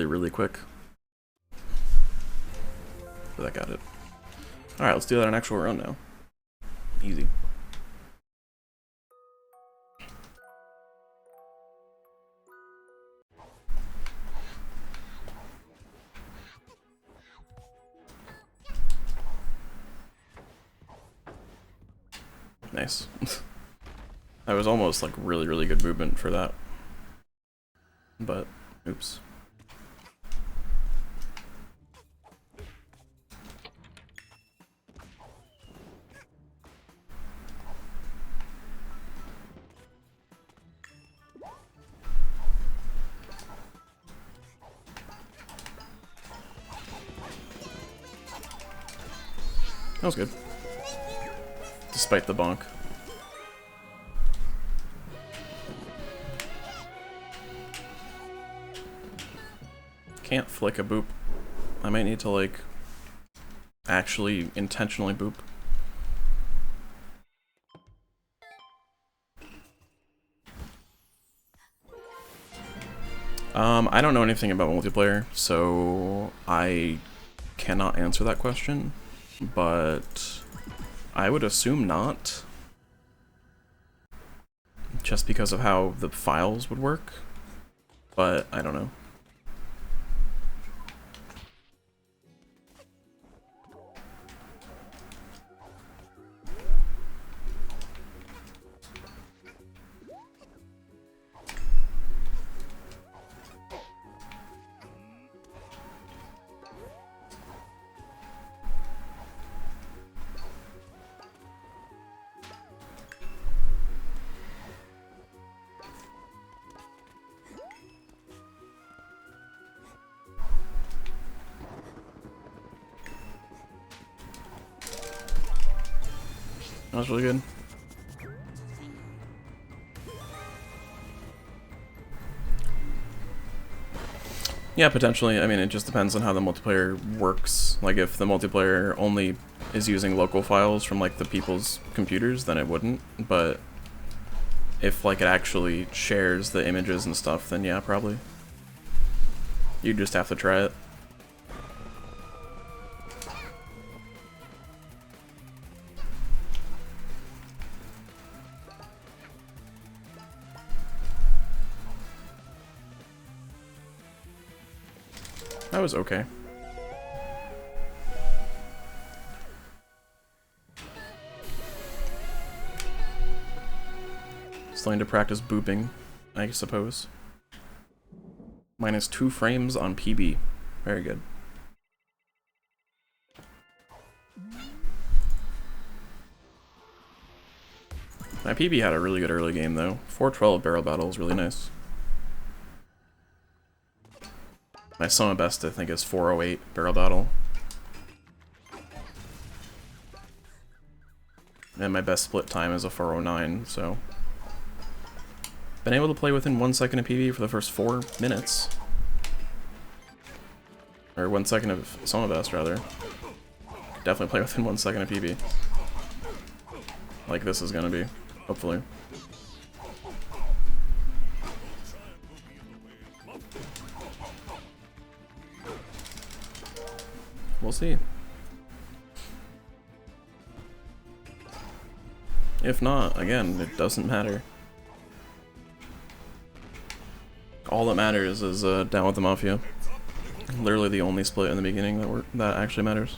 really quick. But I got it. Alright, let's do that on actual run now. Easy. Nice. That was almost like really good movement for that. But, oops. That was good. Despite the bonk. Can't flick a boop. I might need to, like, actually intentionally boop. I don't know anything about multiplayer, so I cannot answer that question, but I would assume not. Just because of how the files would work, but I don't know. That was really good. Yeah, potentially. I mean, it just depends on how the multiplayer works. Like, if the multiplayer only is using local files from, like, the people's computers, then it wouldn't. But if, like, it actually shares the images and stuff, then yeah, probably. You just have to try it. That was okay. Starting to practice booping, I suppose. -2 frames on PB. Very good. My PB had a really good early game though. 412 barrel battle is really nice. My summer best, I think, is 408 barrel battle. And my best split time is a 409, so... Been able to play within 1 second of PB for the first 4 minutes. Or 1 second of summer best, rather. Definitely play within 1 second of PB. Like this is gonna be, hopefully. We'll see. If not, again, it doesn't matter. All that matters is Down with the Mafia. Literally the only split in the beginning that actually matters.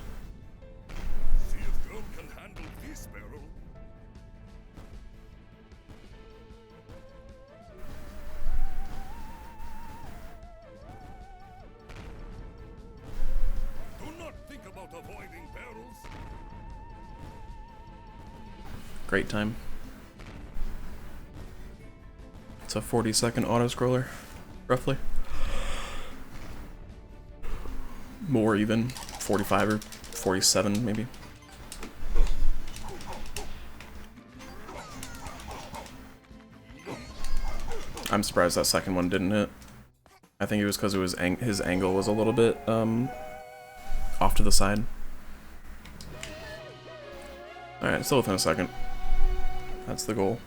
Great time. It's a 40-second auto-scroller, roughly. More even. 45 or 47, maybe. I'm surprised that second one didn't hit. I think it was because it was his angle was a little bit off to the side. Alright, still within a second. That's the goal.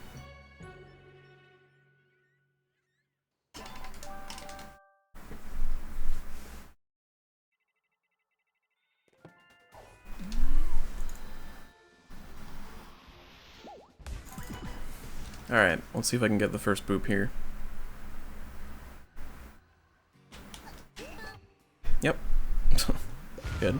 Alright, let's see if I can get the first boop here. Yep. Good.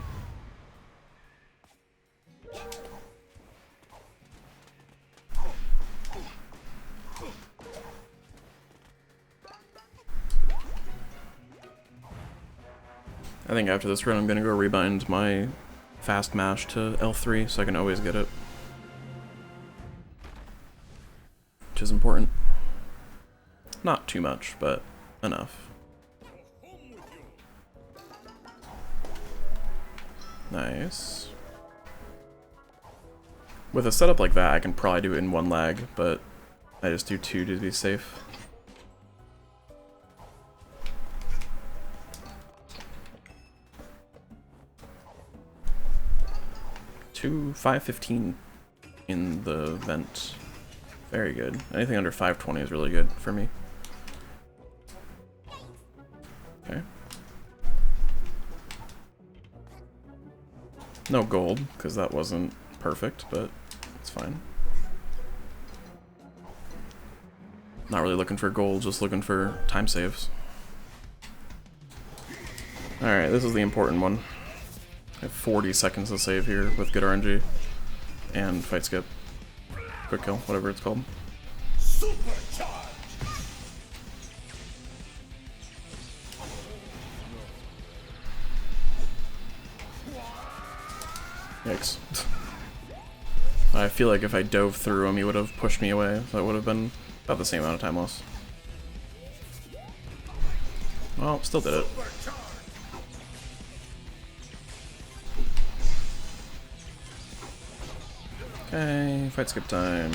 I think after this run I'm gonna go rebind my fast mash to L3 so I can always get it. Which is important. Not too much, but enough. Nice. With a setup like that, I can probably do it in 1 lag, but I just do 2 to be safe. To 515 in the vent. Very good. Anything under 520 is really good for me. Okay. No gold, because that wasn't perfect, but it's fine. Not really looking for gold, just looking for time saves. Alright, this is the important one. I have 40 seconds to save here with good RNG. And fight skip. Quick kill, whatever it's called. Yikes. I feel like if I dove through him, he would have pushed me away, so it would have been about the same amount of time loss. Well, still did it. Okay, fight skip time.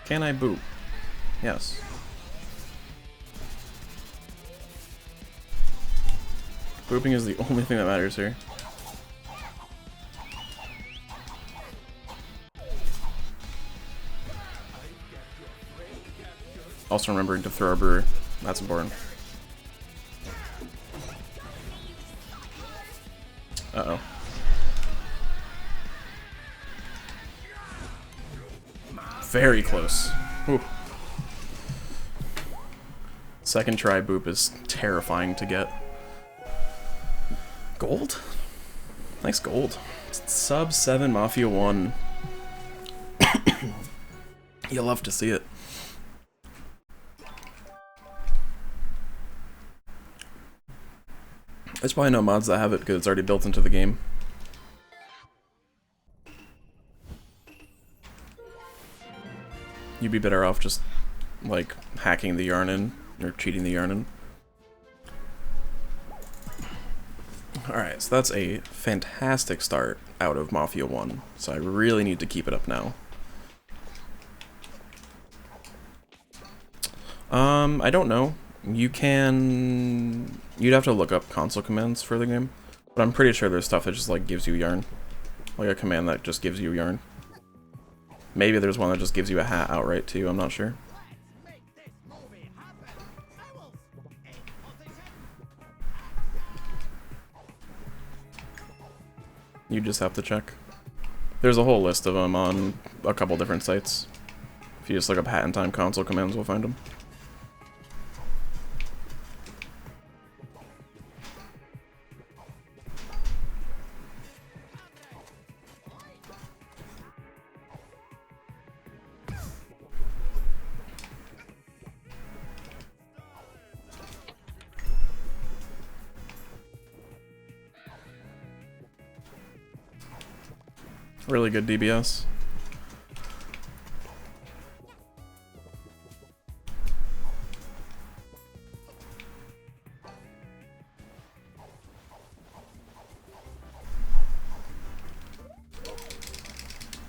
Can I boop? Yes. Booping is the only thing that matters here. Also remembering to throw our brewer. That's important. Uh-oh. Very close. Ooh. Second try boop is terrifying to get. Gold? Nice gold. Sub 7 Mafia 1. You'll love to see it. There's probably no mods that have it because it's already built into the game. You'd be better off just, like, hacking the yarn in, or cheating the yarn in. Alright, so that's a fantastic start out of Mafia 1, so I really need to keep it up now. I don't know. You'd have to look up console commands for the game, but I'm pretty sure there's stuff that just, like, gives you yarn. Like a command that just gives you yarn. Maybe there's one that just gives you a hat outright too, I'm not sure. You just have to check. There's a whole list of them on a couple different sites. If you just look up hat and time console commands, we'll find them. Really good DBS.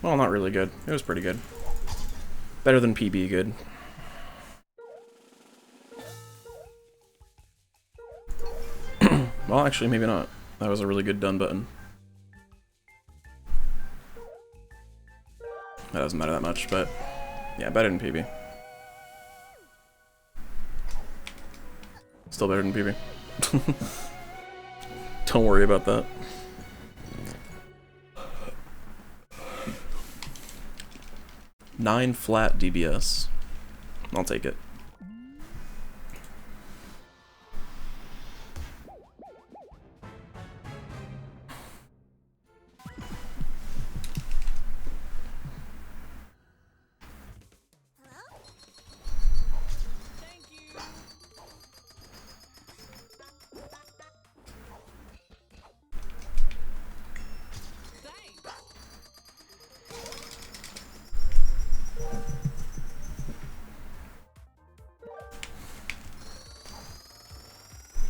Well, not really good. It was pretty good. Better than PB good. Well, actually, maybe not. That was a really good done button. That doesn't matter that much, but yeah, better than PB. Still better than PB. Don't worry about that. 9 flat DBS. I'll take it.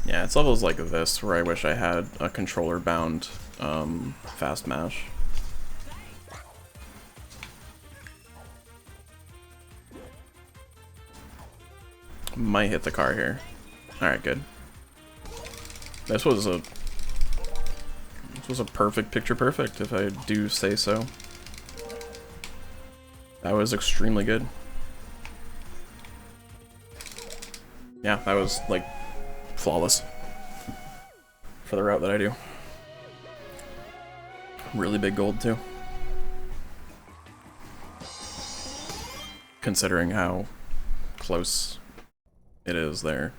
Yeah, it's levels like this where I wish I had a controller-bound fast mash. Might hit the car here. Alright, good. This was a perfect picture perfect, if I do say so. That was extremely good. Yeah, that was, like, flawless for the route that I do. Really big gold, too. Considering how close it is there.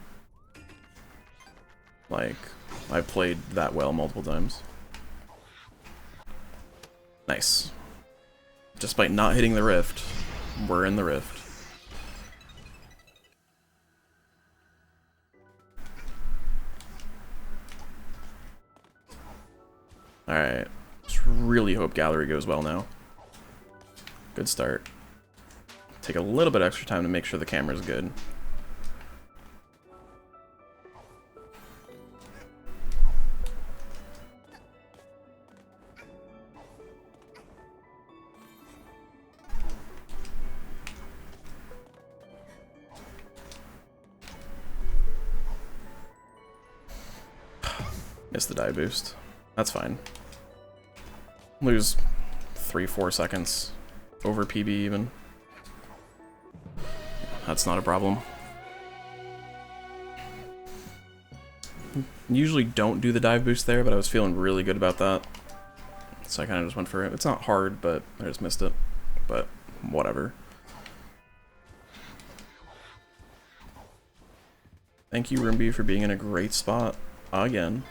Like, I played that well multiple times. Nice. Despite not hitting the rift, we're in the rift. Alright. Just really hope gallery goes well now. Good start. Take a little bit extra time to make sure the camera's good. Missed the dive boost. That's fine. Lose 3-4 seconds over PB even. That's not a problem. Usually don't do the dive boost there, but I was feeling really good about that. So I kind of just went for it. It's not hard, but I just missed it. But whatever. Thank you, Rimby, for being in a great spot again.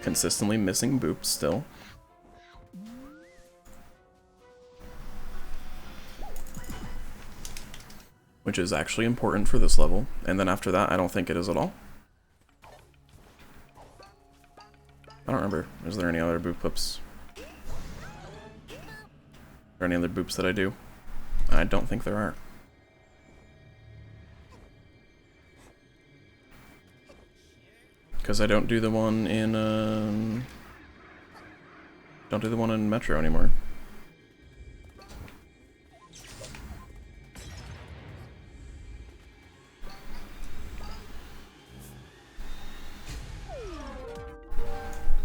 Consistently missing boops still. Which is actually important for this level. And then after that, I don't think it is at all. I don't remember. Is there any other boop clips? Or any other boops that I do? I don't think there are. Because I don't do the one in, don't do the one in Metro anymore.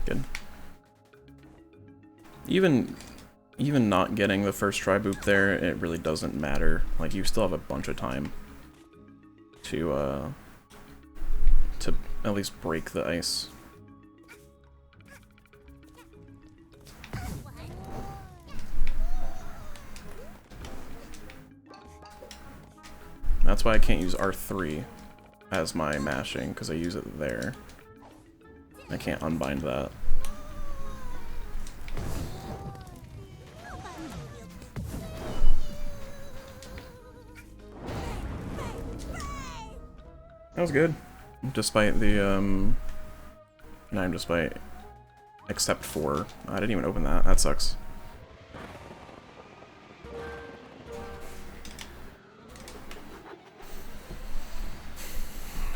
Good. Even not getting the first try boop there, it really doesn't matter. Like, you still have a bunch of time to at least break the ice. That's why I can't use R3 as my mashing, because I use it there. I can't unbind that. That was good. Despite the, despite, except for, I didn't even open that. That sucks.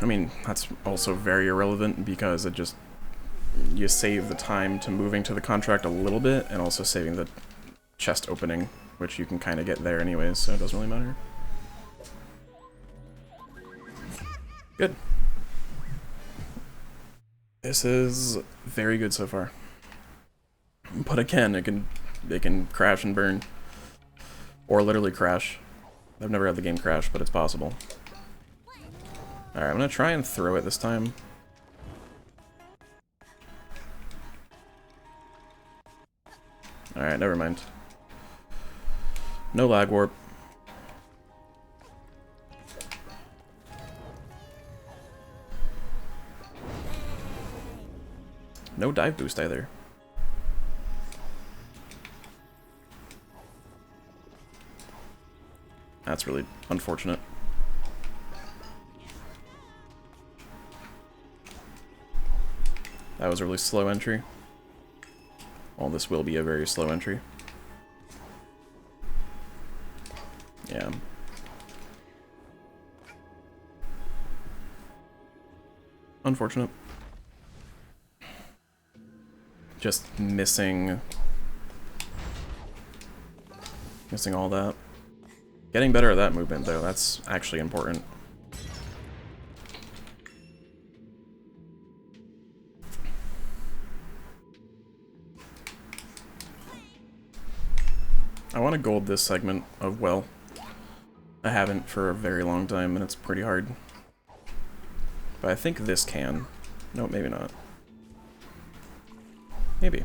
I mean, that's also very irrelevant because it just, you save the time to moving to the contract a little bit and also saving the chest opening, which you can kind of get there anyways, so it doesn't really matter. Good. This is very good so far. But again, it can crash and burn. Or literally crash. I've never had the game crash, but it's possible. Alright, I'm gonna try and throw it this time. Alright, never mind. No lag warp. No dive boost either. That's really unfortunate. That was a really slow entry. Well, this will be a very slow entry. Yeah. Unfortunate. Just missing all that. Getting better at that movement, though, that's actually important. I want to gold this segment of Well. I haven't for a very long time, and it's pretty hard. But I think this can. No, maybe not. Maybe.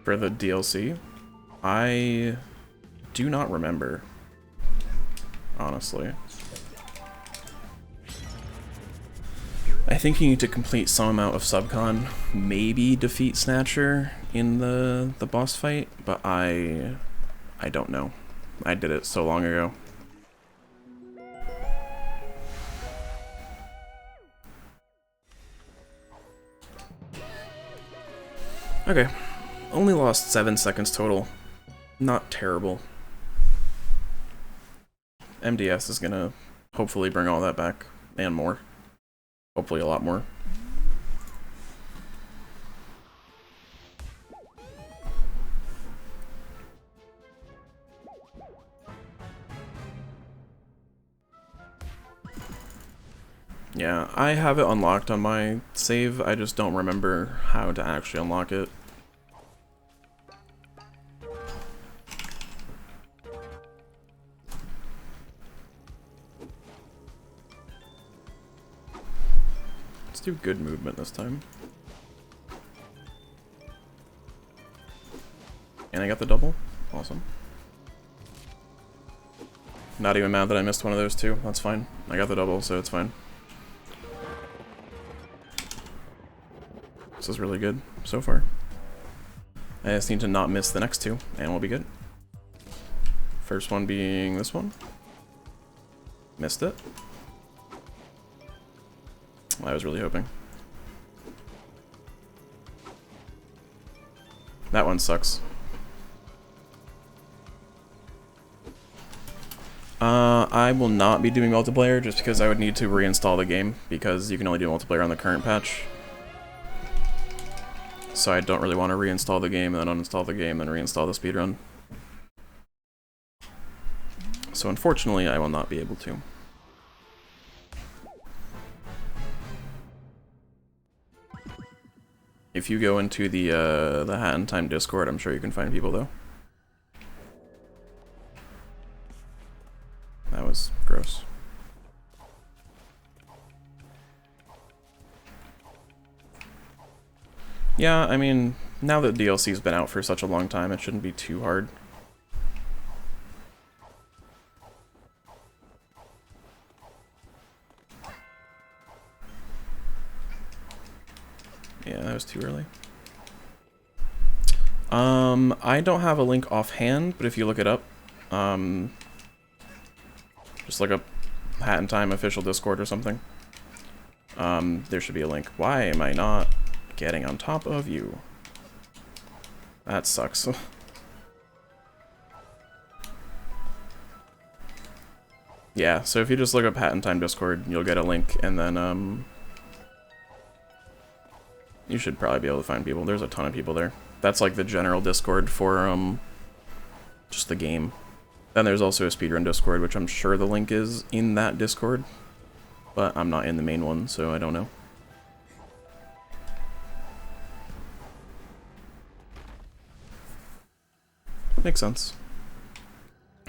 For the DLC, I do not remember, honestly. I think you need to complete some amount of subcon, maybe defeat Snatcher in the boss fight, but I don't know. I did it so long ago. Okay. Only lost 7 seconds total. Not terrible. MDS is gonna hopefully bring all that back, and more. Hopefully a lot more. Yeah, I have it unlocked on my save, I just don't remember how to actually unlock it. Let's do good movement this time. And I got the double? Awesome. Not even mad that I missed one of those two, that's fine. I got the double, so it's fine. This is really good so far. I just need to not miss the next two, and we'll be good. First one being this one. Missed it. I was really hoping. That one sucks. I will not be doing multiplayer just because I would need to reinstall the game because you can only do multiplayer on the current patch. So I don't really want to reinstall the game and then uninstall the game and reinstall the speedrun. So unfortunately, I will not be able to. If you go into the Hat in Time Discord, I'm sure you can find people though. That was gross. Yeah, I mean, now that DLC's been out for such a long time, it shouldn't be too hard. Yeah, that was too early. I don't have a link offhand, but if you look it up, just look up Hat in Time official Discord or something. There should be a link. Why am I not getting on top of you? That sucks. Yeah, so if you just look up Hat in Time Discord, you'll get a link, and then, you should probably be able to find people. There's a ton of people there. That's like the general Discord for, just the game. Then there's also a speedrun Discord, which I'm sure the link is in that Discord. But I'm not in the main one, so I don't know. Makes sense.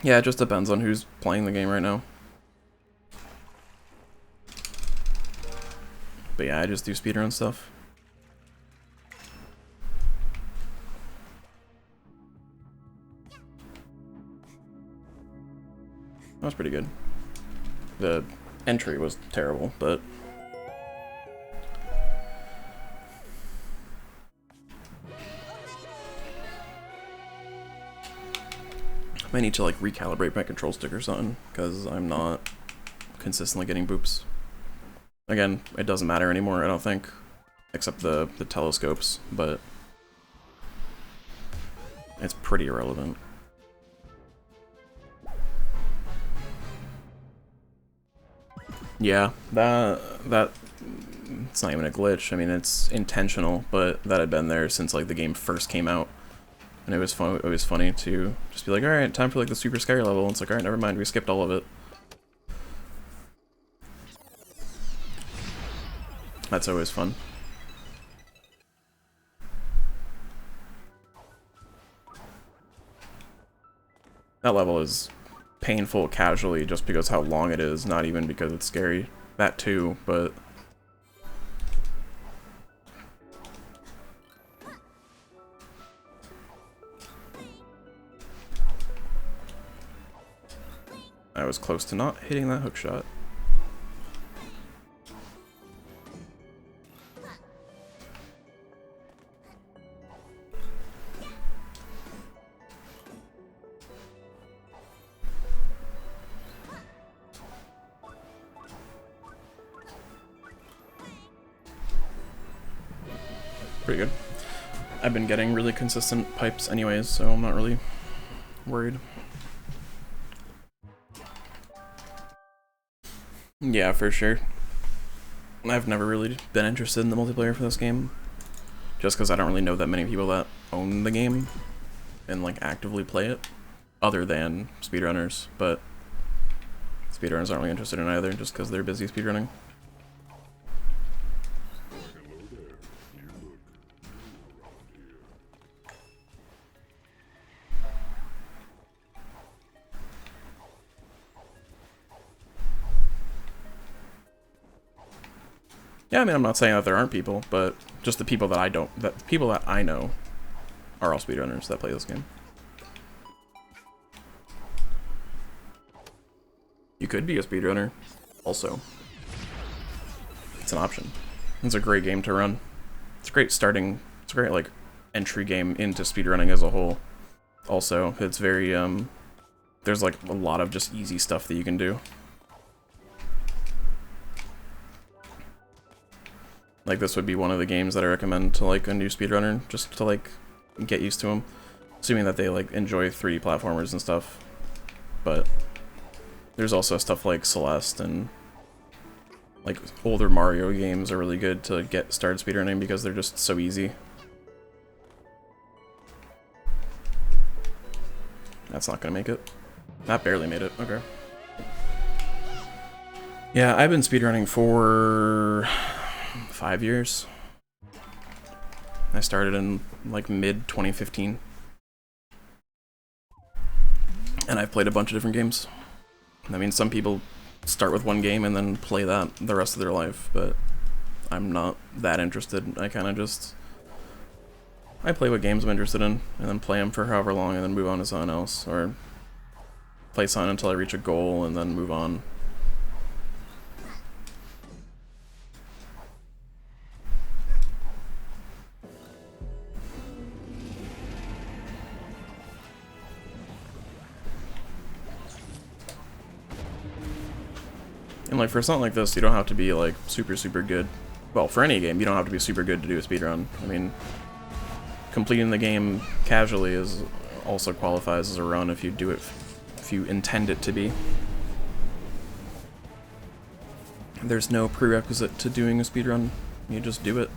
Yeah, it just depends on who's playing the game right now. But yeah, I just do speedrun stuff. That was pretty good. The entry was terrible, but... I might need to like recalibrate my control stick or something, because I'm not consistently getting boops. Again, it doesn't matter anymore, I don't think. Except the telescopes, but... it's pretty irrelevant. Yeah, that it's not even a glitch. I mean, it's intentional, but that had been there since like the game first came out, and it was fun. It was funny to just be like, all right, time for like the super scary level. And it's like, all right, never mind, we skipped all of it. That's always fun. That level is painful casually just because how long it is, not even because it's scary. That too, but... I was close to not hitting that hook shot. Pretty good. I've been getting really consistent pipes anyways, so I'm not really worried. Yeah, for sure. I've never really been interested in the multiplayer for this game, just because I don't really know that many people that own the game and like actively play it, other than speedrunners, but speedrunners aren't really interested in either just because they're busy speedrunning. Yeah, I mean, I'm not saying that there aren't people, but just the people that I know are all speedrunners that play this game. You could be a speedrunner, also. It's an option. It's a great game to run. It's a great like entry game into speedrunning as a whole. Also, it's very there's like a lot of just easy stuff that you can do. Like, this would be one of the games that I recommend to, like, a new speedrunner, just to, like, get used to them. Assuming that they, like, enjoy 3D platformers and stuff. But there's also stuff like Celeste and, like, older Mario games are really good to get started speedrunning because they're just so easy. That's not gonna make it. That barely made it. Okay. Yeah, I've been speedrunning for 5 years. I started in like mid 2015. And I've played a bunch of different games. I mean, some people start with one game and then play that the rest of their life, but I'm not that interested. I kind of just... I play what games I'm interested in, and then play them for however long, and then move on to something else, or play something until I reach a goal, and then move on. And like, for something like this, you don't have to be like super good. Well, for any game, you don't have to be super good to do a speedrun. I mean, completing the game casually is also qualifies as a run if you do it, if you intend it to be. There's no prerequisite to doing a speedrun. You just do it.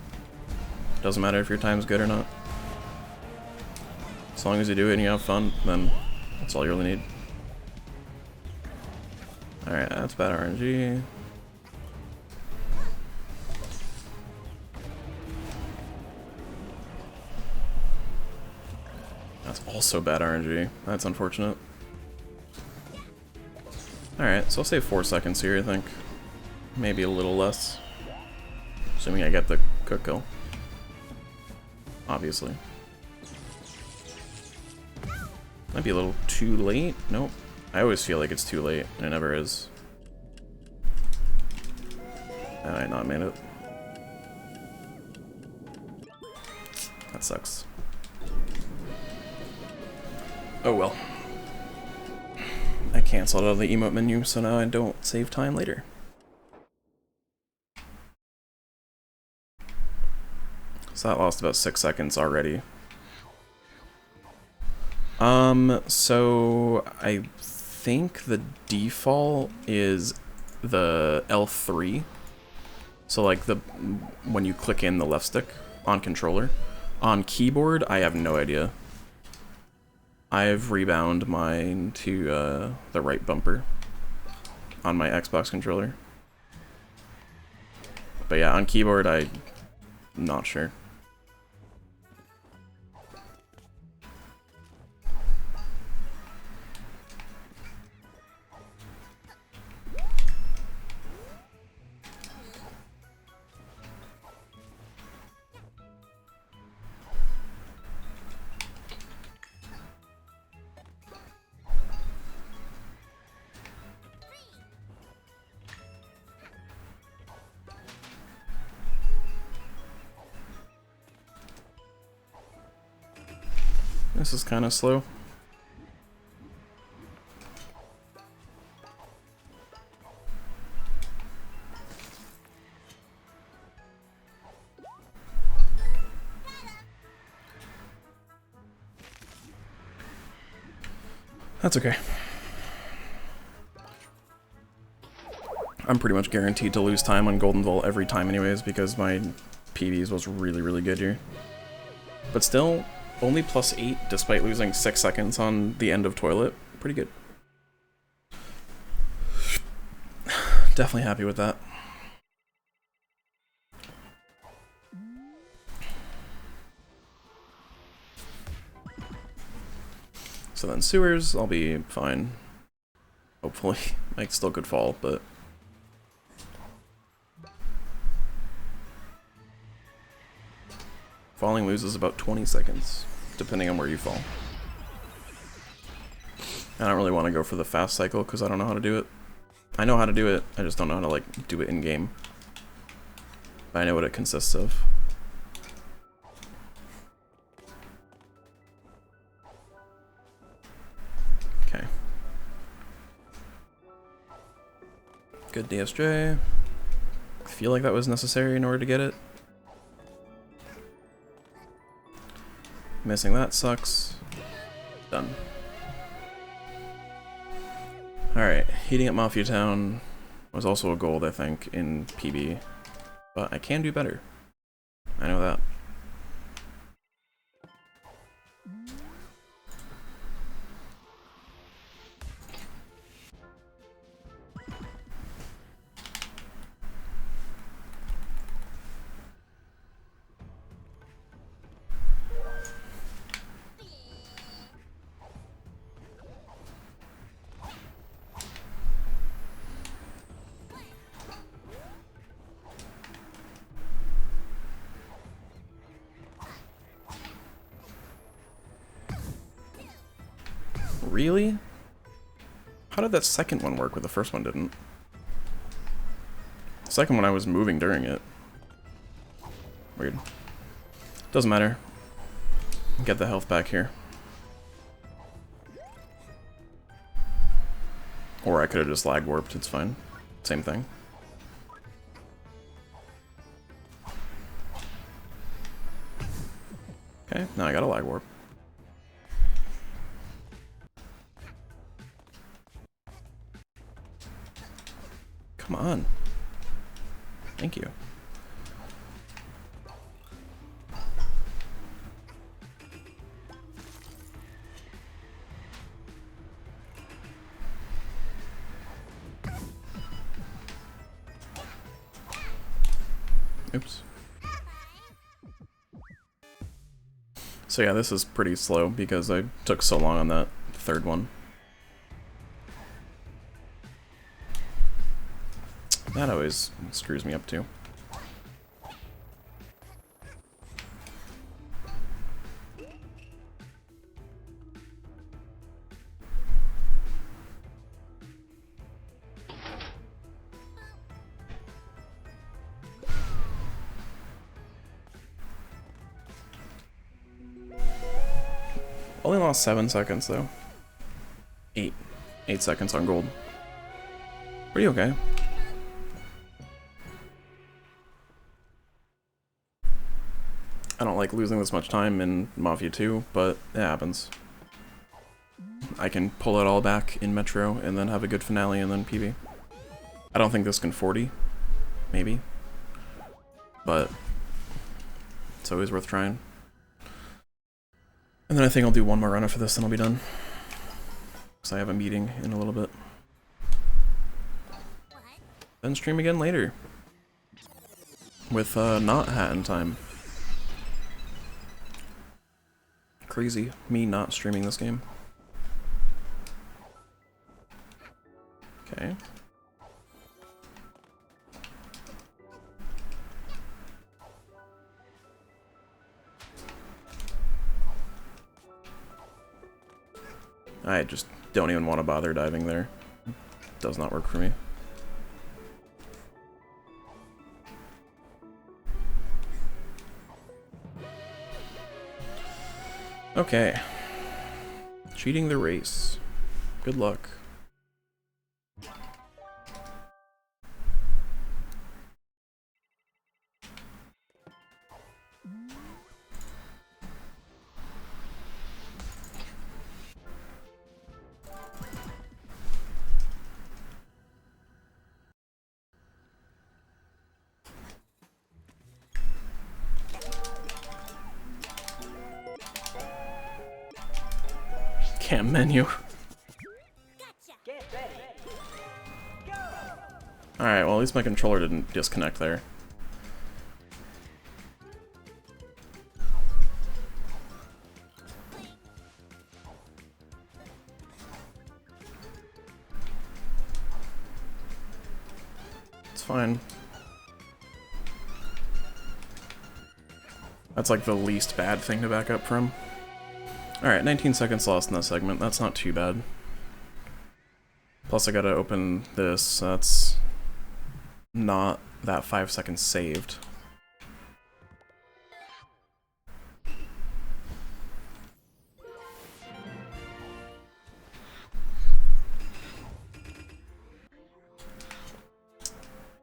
Doesn't matter if your time's good or not. As long as you do it and you have fun, then that's all you really need. Alright, that's bad RNG. That's also bad RNG. That's unfortunate. Alright, so I'll say 4 seconds here, I think. Maybe a little less. Assuming I get the cook kill. Obviously. Might be a little too late. Nope. I always feel like it's too late, and it never is. I not made it. That sucks. Oh well. I canceled out of the emote menu, so now I don't save time later. So that lost about 6 seconds already. So I think the default is the L3. So like when you click in the left stick on controller. On keyboard, I have no idea. I've rebound mine to the right bumper on my Xbox controller. But yeah, on keyboard, I'm not sure. This is kind of slow. That's okay. I'm pretty much guaranteed to lose time on Golden Vault every time anyways because my PBs was really, really good here. But still, only +8 despite losing 6 seconds on the end of toilet. Pretty good. Definitely happy with that. So then sewers, I'll be fine. Hopefully. I still could fall, but... Falling loses about 20 seconds, depending on where you fall. I don't really want to go for the fast cycle because I don't know how to do it. I know how to do it, I just don't know how to like do it in game. But I know what it consists of. Okay. Good DSJ. I feel like that was necessary in order to get it. Missing that sucks. Done. Alright, heating up Mafia Town was also a gold, I think, in PB. But I can do better. I know that. Really? How did that second one work where the first one didn't? The second one I was moving during it. Weird. Doesn't matter. Get the health back here. Or I could have just lag warped, it's fine. Same thing. Okay, now I got a lag warp. Come on. Thank you. Oops. So yeah, this is pretty slow because I took so long on that third one. That always screws me up too. Only lost 7 seconds though. 8 seconds on gold. Pretty okay. I don't like losing this much time in Mafia 2, but it happens. I can pull it all back in Metro and then have a good finale and then PB. I don't think this can 40, maybe, but it's always worth trying. And then I think I'll do one more run after this and I'll be done. Because I have a meeting in a little bit. Then stream again later. With not Hat in Time. Crazy, me not streaming this game. Okay. I just don't even want to bother diving there. Does not work for me. Okay. Cheating the race. Good luck. Cam menu. Alright, well at least my controller didn't disconnect there. It's fine. That's like the least bad thing to back up from. Alright, 19 seconds lost in that segment. That's not too bad. Plus I gotta open this. That's not that 5 seconds saved.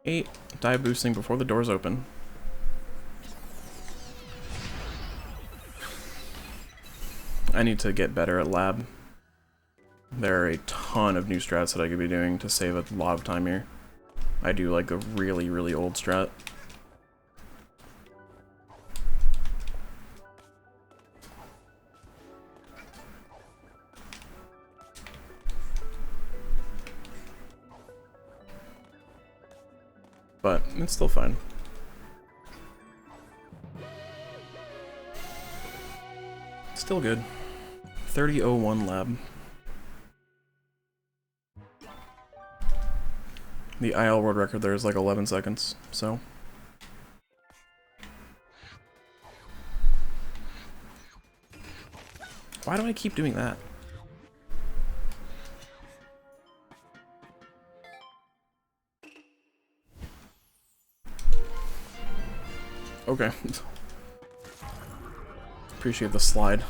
Eight. Dive boosting before the doors open. I need to get better at lab. There are a ton of new strats that I could be doing to save a lot of time here. I do like a really, really old strat. But it's still fine. Still good. 30:01 lab. The IL world record there is like 11 seconds, so. Why do I keep doing that? Okay. Appreciate the slide.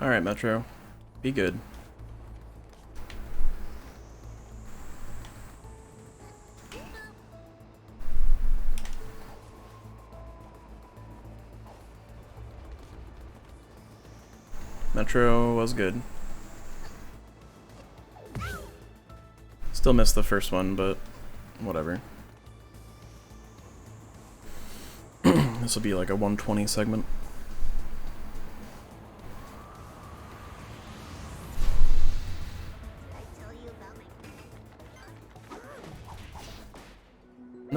Alright, Metro. Be good. Metro was good. Still missed the first one, but whatever. This will be like a 120 segment.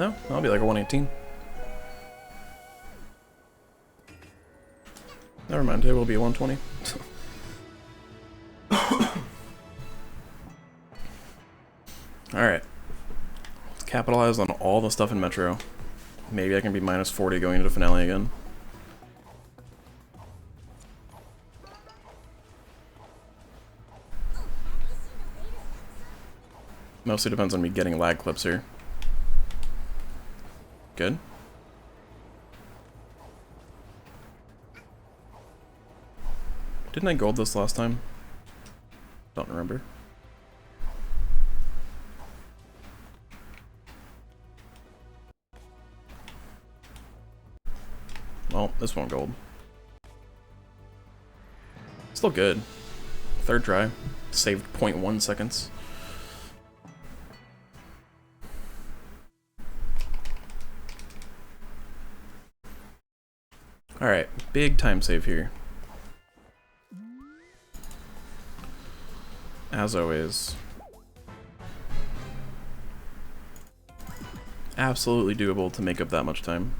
No, I'll be like a 118. Never mind, it will be a 120. Alright. Let's capitalize on all the stuff in Metro. Maybe I can be minus 40 going into finale again. Mostly depends on me getting lag clips here. Good. Didn't I gold this last time? Don't remember. Well, this won't gold. Still good. Third try. Saved 0.1 seconds. Alright, big time save here. As always. Absolutely doable to make up that much time.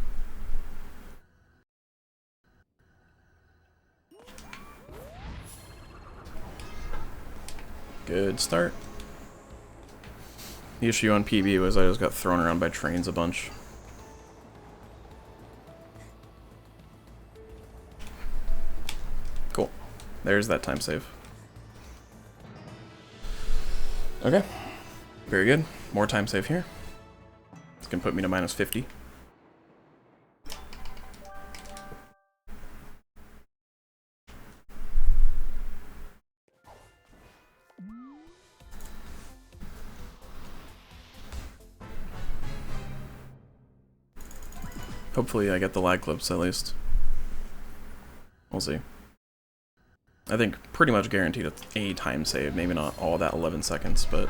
Good start. The issue on PB was I just got thrown around by trains a bunch. Cool. There's that time save. Okay. Very good. More time save here. It's gonna put me to minus 50. Hopefully I get the lag clips at least. We'll see. I think pretty much guaranteed a time save, maybe not all that 11 seconds, but...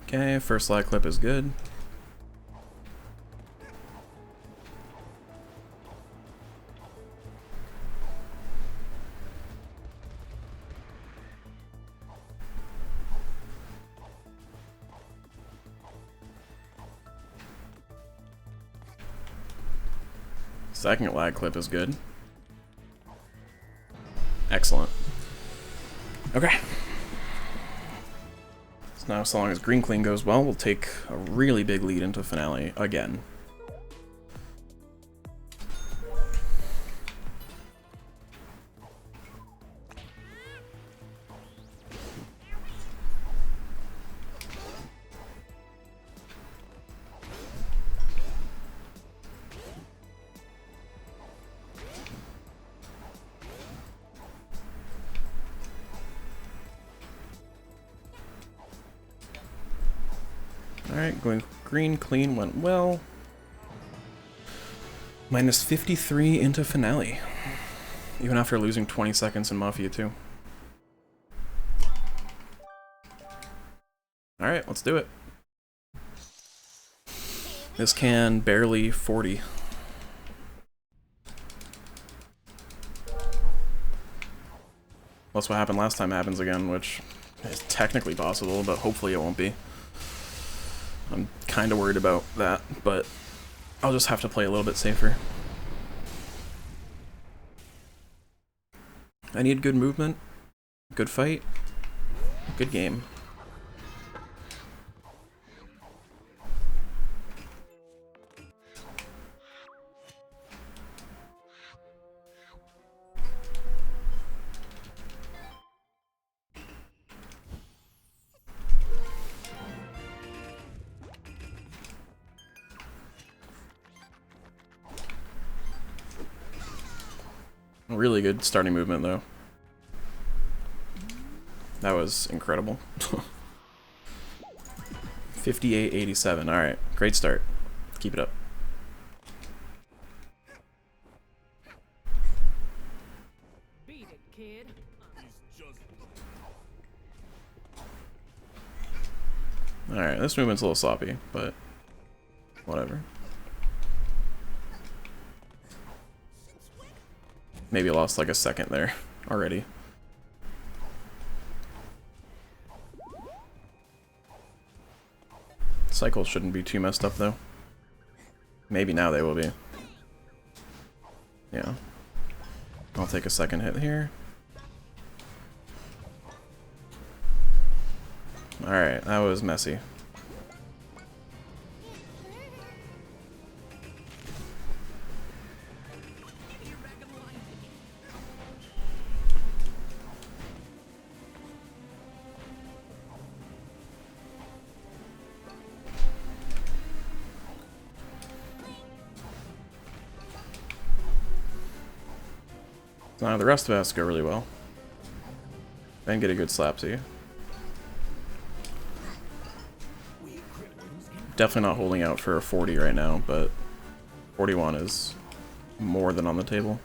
Okay, first lag clip is good. Second lag clip is good. Excellent. Okay. So now, so long as green clean goes well, we'll take a really big lead into finale again. Alright, going green clean went well. Minus 53 into finale. Even after losing 20 seconds in Mafia 2. Alright, let's do it. This can barely 40. That's what happened last time happens again, which is technically possible, but hopefully it won't be. I'm kind of worried about that, but I'll just have to play a little bit safer. I need good movement, good fight, good game. Really good starting movement, though. That was incredible. 58-87. Alright, great start. Keep it up. Beat it, kid. Alright, this movement's a little sloppy, but whatever. Maybe lost like a second there already. Cycles shouldn't be too messed up though. Maybe now they will be. Yeah. I'll take a second hit here. Alright, that was messy. Now the rest of us go really well. And get a good slap to you. Definitely not holding out for a 40 right now, but 41 is more than on the table.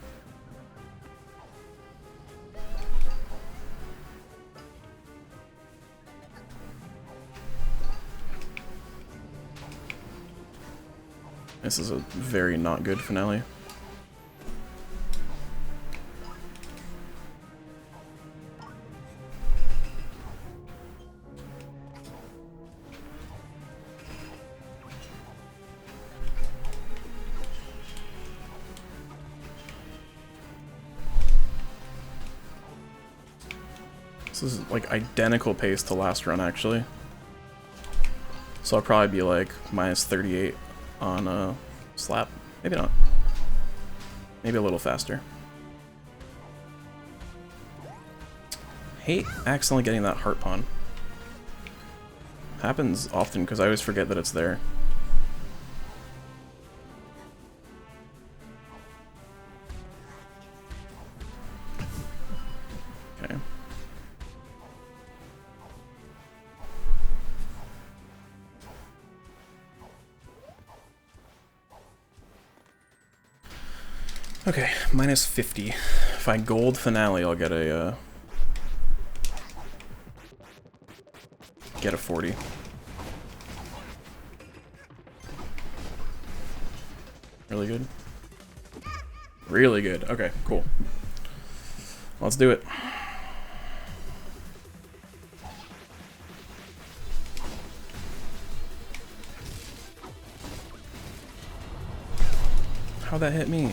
This is a very not good finale. This is like identical pace to last run actually. So I'll probably be like minus 38 on slap. Maybe not. Maybe a little faster. Hate accidentally getting that heart pawn. Happens often because I always forget that it's there. Okay. Okay, minus 50. If I gold finale, I'll get a 40. Really good? Really good. Okay, cool. Let's do it. How'd that hit me?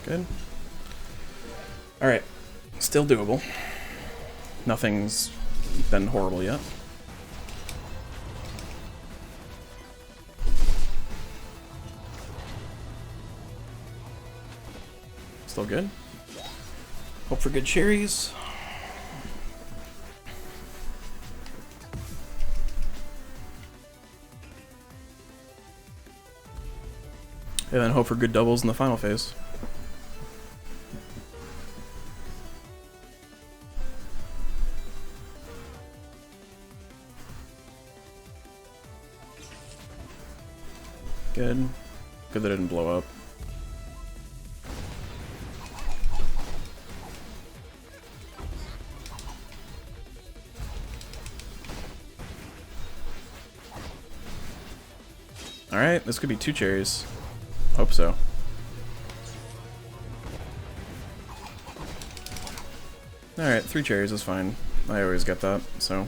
Good. Alright. Still doable. Nothing's been horrible yet. Still good. Hope for good cherries. And then hope for good doubles in the final phase. Good. Good that it didn't blow up. Alright, this could be 2 cherries. Hope so. Alright, 3 cherries is fine. I always get that, so.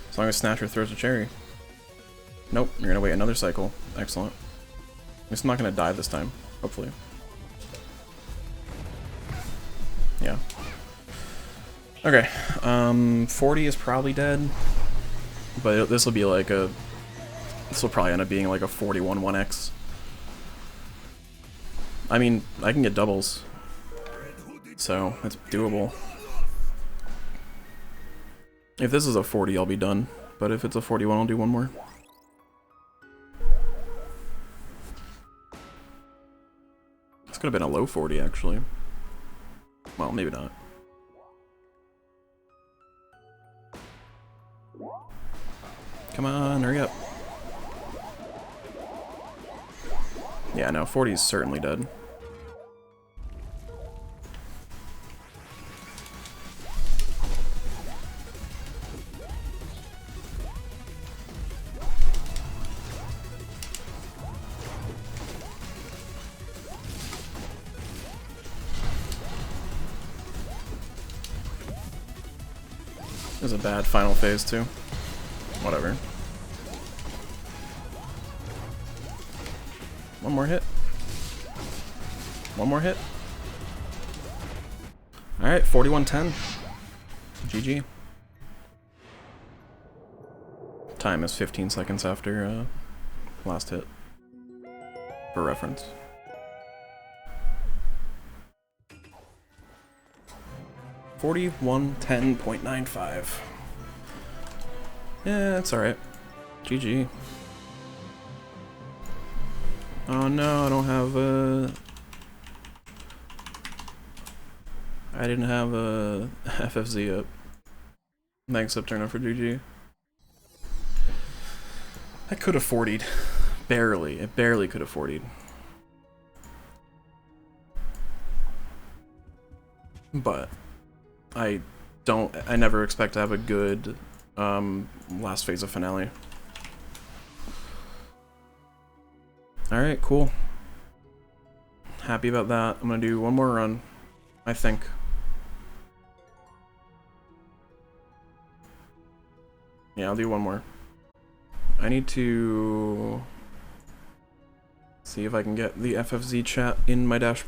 As long as Snatcher throws a cherry. Nope, you're gonna wait another cycle. Excellent. At least I'm not gonna die this time, hopefully. Yeah. Okay, 40 is probably dead. But this will be like a... This will probably end up being like a 41 1x. I mean, I can get doubles. So, it's doable. If this is a 40, I'll be done. But if it's a 41, I'll do one more. This could have been a low 40, actually. Well, maybe not. Come on, hurry up. Yeah, no, 40 is certainly dead. It was a bad final phase too. Whatever. One more hit. One more hit. Alright, 41-10. GG. Time is 15 seconds after last hit. For reference. $41.10.95. Yeah, it's alright. GG. Oh no, I don't have I didn't have a FFZ up. Thanks, Upturner, for GG. I could have 40'd. Barely. It barely could have 40'd. But I never expect to have a good last phase of finale. Alright, cool. Happy about that. I'm gonna do one more run, I think. Yeah, I'll do one more. I need to see if I can get the FFZ chat in my dashboard.